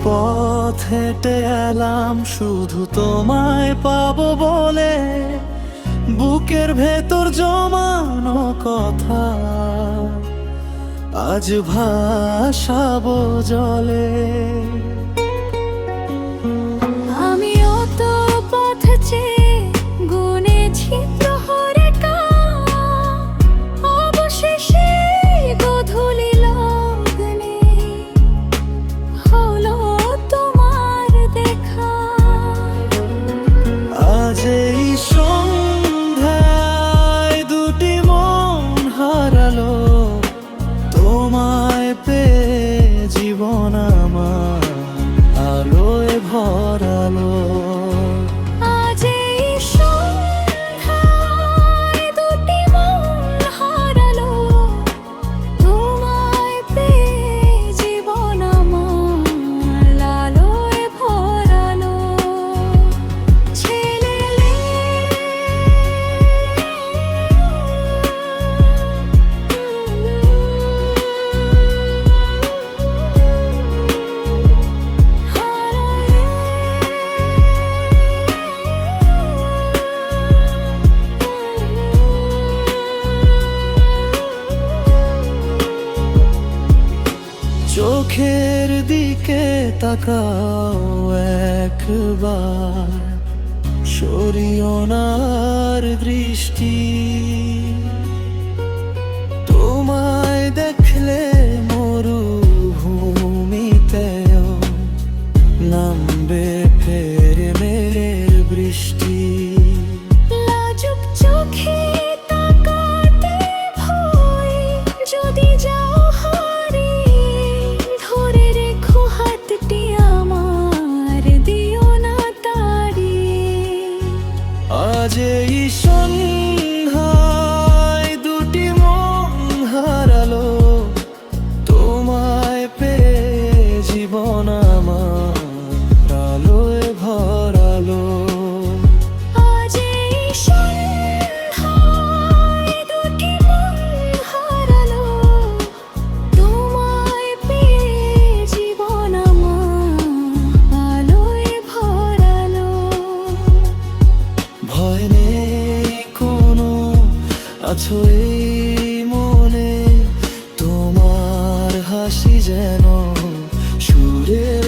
পথ হেঁটে এলাম শুধু তোমায় পাবো বলে, বুকের ভেতর জমানো কথা আজ ভাসাবো জলে। আমি অত পথ চেয়ে গুনেছি প্রহরে কাল, অবশেষে গোধূলি লগ্নে হলো তোমার দেখা। আজ এই সন্ধ্যায় দুটি মন হারালো, তোমায় পেয়ে জীবন আমার আলোয় ভরালো। আজ এই সন্ধ্যায় দুটি মন হারালো, তোমায় পেয়ে জীবন আমার আলোয় ভরালো। ছেলেলে চোখের দিকে তাকাও একবার, সরিও না আর দৃষ্টি। তোমায় দেখলে মরুভূমিতেও নামবে ফের মেঘের বৃষ্টি। লাজুক চোখে তাকাতে ভয়, যদি যাও হারিয়ে ধরে রেখো হাতটি আমার, দিও না তাড়িয়ে। আজ এই সন্ধ্যায় দুটি মন হারালো, তোমায় পেয়ে জীবন আমার আলোয় ভরালো। আজ এই সন্ধ্যায় দুটি মন হারালো, তোমায় পেয়ে জীবন আমার আলোয় ভরালো। ভয় নেই কোনো, আছো এই মনে, তোমার হাসি যেন সুরের